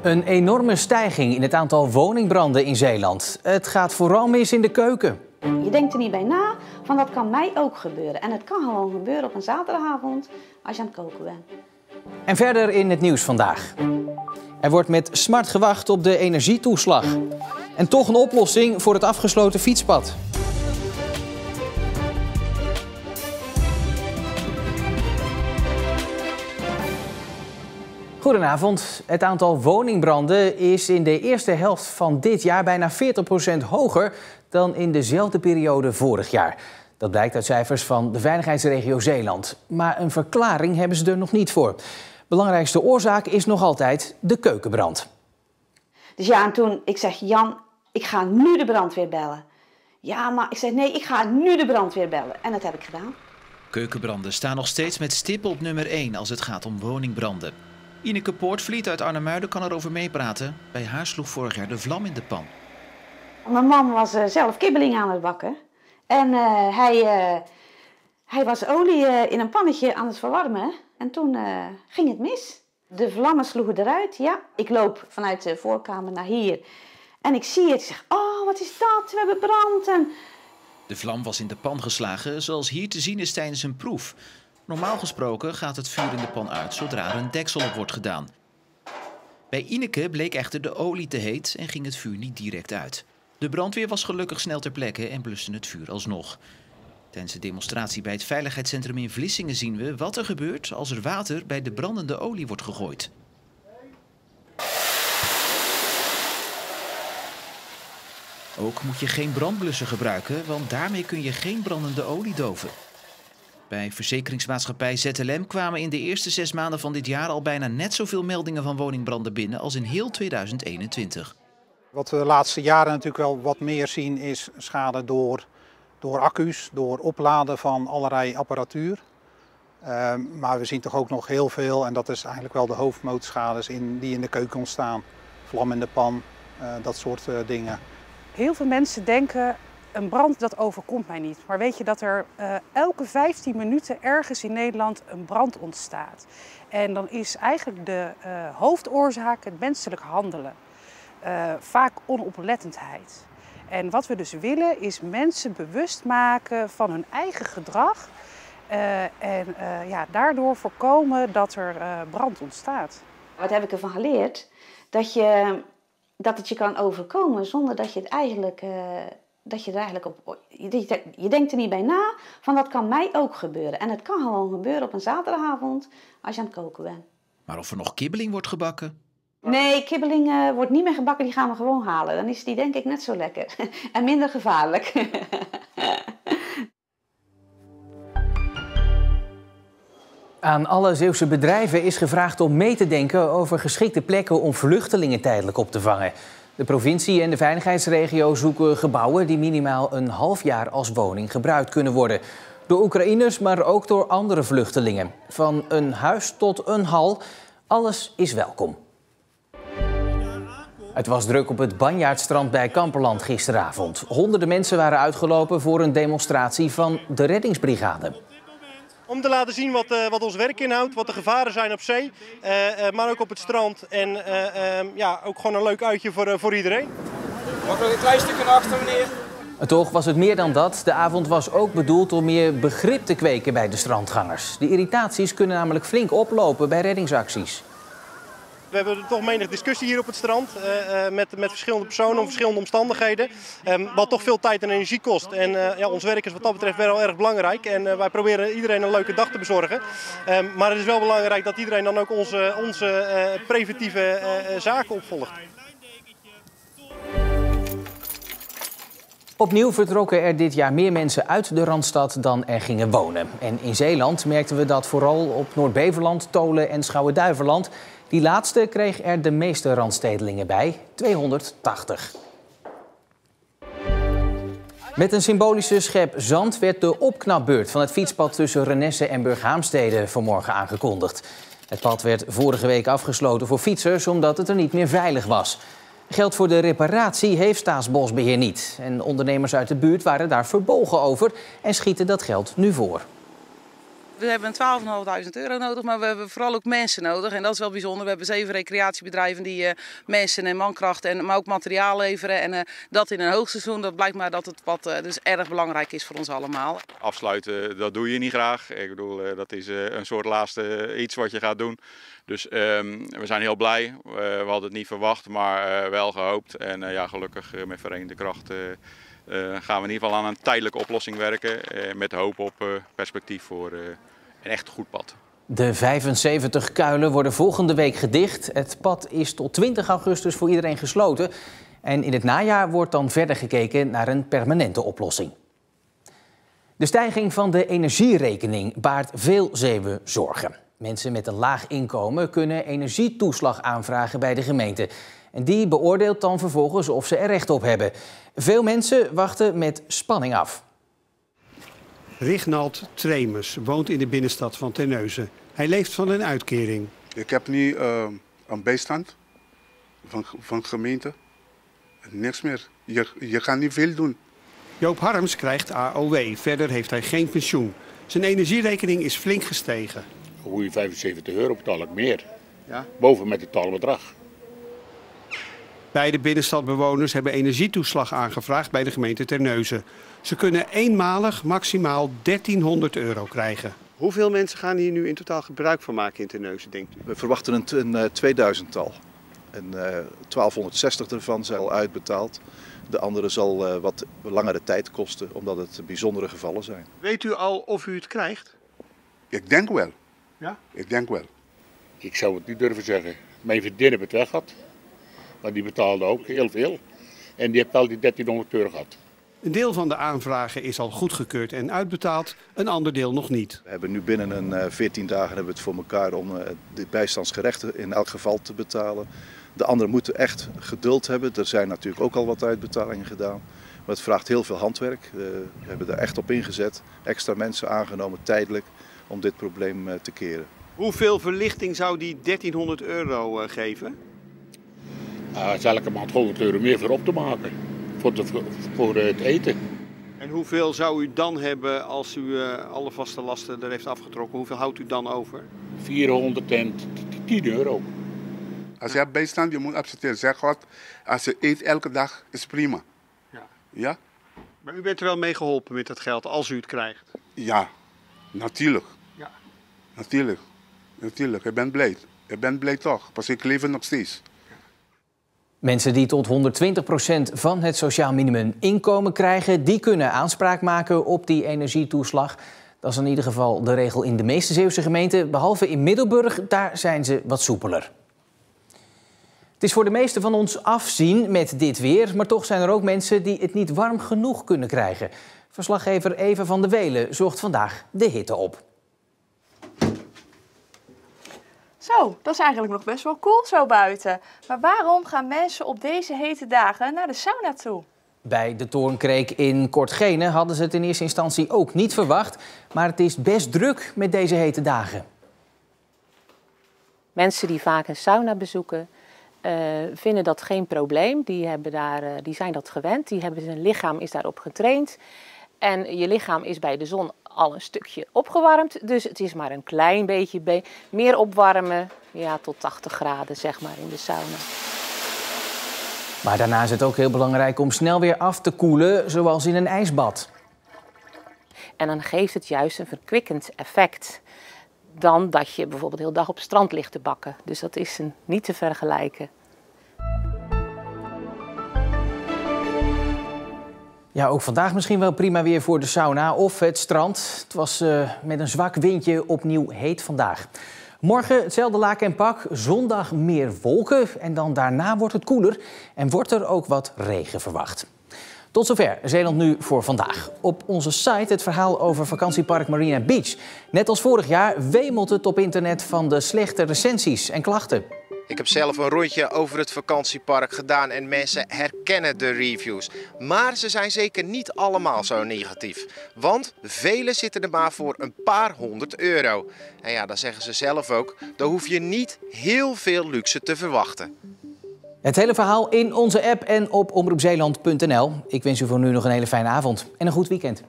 Een enorme stijging in het aantal woningbranden in Zeeland. Het gaat vooral mis in de keuken. Je denkt er niet bij na, van dat kan mij ook gebeuren. En het kan gewoon gebeuren op een zaterdagavond als je aan het koken bent. En verder in het nieuws vandaag. Er wordt met smart gewacht op de energietoeslag. En toch een oplossing voor het afgesloten fietspad. Goedenavond. Het aantal woningbranden is in de eerste helft van dit jaar bijna 40% hoger dan in dezelfde periode vorig jaar. Dat blijkt uit cijfers van de veiligheidsregio Zeeland. Maar een verklaring hebben ze er nog niet voor. Belangrijkste oorzaak is nog altijd de keukenbrand. Dus ja, en toen ik zeg, Jan, ik ga nu de brandweer bellen. Ja, maar ik zeg, nee, ik ga nu de brandweer bellen. En dat heb ik gedaan. Keukenbranden staan nog steeds met stip op nummer 1 als het gaat om woningbranden. Ineke Poortvliet uit Arnhemuiden kan erover meepraten. Bij haar sloeg vorig jaar de vlam in de pan. Mijn man was zelf kibbeling aan het bakken. En hij was olie in een pannetje aan het verwarmen. En toen ging het mis. De vlammen sloegen eruit. Ja, ik loop vanuit de voorkamer naar hier. En ik zie het. Ik zeg, oh, wat is dat? We hebben brand. En... De vlam was in de pan geslagen, zoals hier te zien is tijdens een proef. Normaal gesproken gaat het vuur in de pan uit zodra er een deksel op wordt gedaan. Bij Ineke bleek echter de olie te heet en ging het vuur niet direct uit. De brandweer was gelukkig snel ter plekke en bluste het vuur alsnog. Tijdens de demonstratie bij het veiligheidscentrum in Vlissingen zien we wat er gebeurt als er water bij de brandende olie wordt gegooid. Ook moet je geen brandblusser gebruiken, want daarmee kun je geen brandende olie doven. Bij verzekeringsmaatschappij ZLM kwamen in de eerste 6 maanden van dit jaar al bijna net zoveel meldingen van woningbranden binnen als in heel 2021. Wat we de laatste jaren natuurlijk wel wat meer zien is schade door accu's, door opladen van allerlei apparatuur. Maar we zien toch ook nog heel veel, en dat is eigenlijk wel de hoofdmootschades die in de keuken ontstaan. Vlam in de pan, dat soort dingen. Heel veel mensen denken, een brand dat overkomt mij niet. Maar weet je dat er elke 15 minuten ergens in Nederland een brand ontstaat. En dan is eigenlijk de hoofdoorzaak het menselijk handelen. Vaak onoplettendheid. En wat we dus willen is mensen bewust maken van hun eigen gedrag. Daardoor voorkomen dat er brand ontstaat. Wat heb ik ervan geleerd? Dat het je kan overkomen zonder dat je het eigenlijk... Je denkt er niet bij na, van dat kan mij ook gebeuren. En het kan gewoon gebeuren op een zaterdagavond als je aan het koken bent. Maar of er nog kibbeling wordt gebakken? Nee, kibbeling wordt niet meer gebakken, die gaan we gewoon halen. Dan is die denk ik net zo lekker en minder gevaarlijk. Aan alle Zeeuwse bedrijven is gevraagd om mee te denken over geschikte plekken om vluchtelingen tijdelijk op te vangen. De provincie en de veiligheidsregio zoeken gebouwen die minimaal een half jaar als woning gebruikt kunnen worden. Door Oekraïners, maar ook door andere vluchtelingen. Van een huis tot een hal, alles is welkom. Het was druk op het Banjaardstrand bij Kamperland gisteravond. Honderden mensen waren uitgelopen voor een demonstratie van de reddingsbrigade. Om te laten zien wat ons werk inhoudt, wat de gevaren zijn op zee, maar ook op het strand. En ook gewoon een leuk uitje voor iedereen. Mag nog een klein stukje naar achter, meneer? Toch was het meer dan dat. De avond was ook bedoeld om meer begrip te kweken bij de strandgangers. De irritaties kunnen namelijk flink oplopen bij reddingsacties. We hebben toch menig discussie hier op het strand met verschillende personen om verschillende omstandigheden. Wat toch veel tijd en energie kost. En ons werk is wat dat betreft wel erg belangrijk. En wij proberen iedereen een leuke dag te bezorgen. Maar het is wel belangrijk dat iedereen dan ook onze preventieve zaken opvolgt. Opnieuw vertrokken er dit jaar meer mensen uit de Randstad dan er gingen wonen. En in Zeeland merkten we dat vooral op Noord-Beverland, Tholen en Schouwen-Duiveland. Die laatste kreeg er de meeste randstedelingen bij, 280. Met een symbolische schep zand werd de opknapbeurt van het fietspad tussen Renesse en Burghaamstede vanmorgen aangekondigd. Het pad werd vorige week afgesloten voor fietsers omdat het er niet meer veilig was. Geld voor de reparatie heeft Staatsbosbeheer niet. En ondernemers uit de buurt waren daar verbolgen over en schieten dat geld nu voor. We hebben 12.500 euro nodig, maar we hebben vooral ook mensen nodig. En dat is wel bijzonder. We hebben 7 recreatiebedrijven die mensen en mankracht, maar ook materiaal leveren. En dat in een hoogseizoen, dat blijkt maar dat het dus erg belangrijk is voor ons allemaal. Afsluiten, dat doe je niet graag. Ik bedoel, dat is een soort laatste iets wat je gaat doen. Dus we zijn heel blij. We hadden het niet verwacht, maar wel gehoopt. En ja, gelukkig met verenigde kracht gaan we in ieder geval aan een tijdelijke oplossing werken. Met de hoop op perspectief voor een echt goed pad. De 75 kuilen worden volgende week gedicht. Het pad is tot 20 augustus voor iedereen gesloten. En in het najaar wordt dan verder gekeken naar een permanente oplossing. De stijging van de energierekening baart veel Zeeuwen zorgen. Mensen met een laag inkomen kunnen energietoeslag aanvragen bij de gemeente. En die beoordeelt dan vervolgens of ze er recht op hebben. Veel mensen wachten met spanning af. Rignald Tremers woont in de binnenstad van Terneuzen. Hij leeft van een uitkering. Ik heb nu een bijstand van de gemeente. Niks meer. Je gaat niet veel doen. Joop Harms krijgt AOW. Verder heeft hij geen pensioen. Zijn energierekening is flink gestegen. Een goede 75 euro betaal ik meer. Ja? Boven met het totaalbedrag. Beide binnenstadbewoners hebben energietoeslag aangevraagd bij de gemeente Terneuzen. Ze kunnen eenmalig maximaal 1300 euro krijgen. Hoeveel mensen gaan hier nu in totaal gebruik van maken in Terneuzen, denkt u? We verwachten een 2000-tal. En 1260 ervan zijn al uitbetaald. De andere zal wat langere tijd kosten, omdat het bijzondere gevallen zijn. Weet u al of u het krijgt? Ik denk wel. Ja? Ik denk wel. Ik zou het niet durven zeggen. Mijn vriendin heeft het weg gehad. Maar die betaalde ook heel veel. En die heeft al die 1300 euro gehad. Een deel van de aanvragen is al goedgekeurd en uitbetaald, een ander deel nog niet. We hebben nu binnen een 14 dagen hebben we het voor elkaar om de bijstandsgerechten in elk geval te betalen. De anderen moeten echt geduld hebben. Er zijn natuurlijk ook al wat uitbetalingen gedaan. Maar het vraagt heel veel handwerk. We hebben er echt op ingezet. Extra mensen aangenomen tijdelijk om dit probleem te keren. Hoeveel verlichting zou die 1300 euro geven? Het is elke maand 100 euro meer voor op te maken. Voor het eten. En hoeveel zou u dan hebben als u alle vaste lasten er heeft afgetrokken? Hoeveel houdt u dan over? 410 euro. Als je hebt bijstand, je moet accepteren. Zeg God, als je eet elke dag, is prima. Ja. Ja? Maar u bent er wel mee geholpen met dat geld, als u het krijgt? Ja, natuurlijk. Ja. Natuurlijk. Natuurlijk. Ik ben blij. Ik ben blij toch, want ik leef nog steeds. Mensen die tot 120% van het sociaal minimum inkomen krijgen, die kunnen aanspraak maken op die energietoeslag. Dat is in ieder geval de regel in de meeste Zeeuwse gemeenten. Behalve in Middelburg, daar zijn ze wat soepeler. Het is voor de meesten van ons afzien met dit weer, maar toch zijn er ook mensen die het niet warm genoeg kunnen krijgen. Verslaggever Eva van der Welen zocht vandaag de hitte op. Zo, dat is eigenlijk nog best wel cool zo buiten. Maar waarom gaan mensen op deze hete dagen naar de sauna toe? Bij de Toornkreek in Kortgene hadden ze het in eerste instantie ook niet verwacht. Maar het is best druk met deze hete dagen. Mensen die vaak een sauna bezoeken, vinden dat geen probleem. Die zijn dat gewend. Hun lichaam is daarop getraind. En je lichaam is bij de zon al een stukje opgewarmd. Dus het is maar een klein beetje meer opwarmen. Ja, tot 80 graden zeg maar in de sauna. Maar daarna is het ook heel belangrijk om snel weer af te koelen, zoals in een ijsbad. En dan geeft het juist een verkwikkend effect. Dan dat je bijvoorbeeld de hele dag op het strand ligt te bakken. Dus dat is niet te vergelijken. Ja, ook vandaag misschien wel prima weer voor de sauna of het strand. Het was met een zwak windje opnieuw heet vandaag. Morgen hetzelfde laken en pak, zondag meer wolken en dan daarna wordt het koeler en wordt er ook wat regen verwacht. Tot zover Zeeland Nu voor vandaag. Op onze site het verhaal over vakantiepark Marina Beach. Net als vorig jaar wemelt het op internet van de slechte recensies en klachten. Ik heb zelf een rondje over het vakantiepark gedaan en mensen herkennen de reviews. Maar ze zijn zeker niet allemaal zo negatief. Want velen zitten er maar voor een paar honderd euro. En ja, dan zeggen ze zelf ook, dan hoef je niet heel veel luxe te verwachten. Het hele verhaal in onze app en op omroepzeeland.nl. Ik wens u voor nu nog een hele fijne avond en een goed weekend.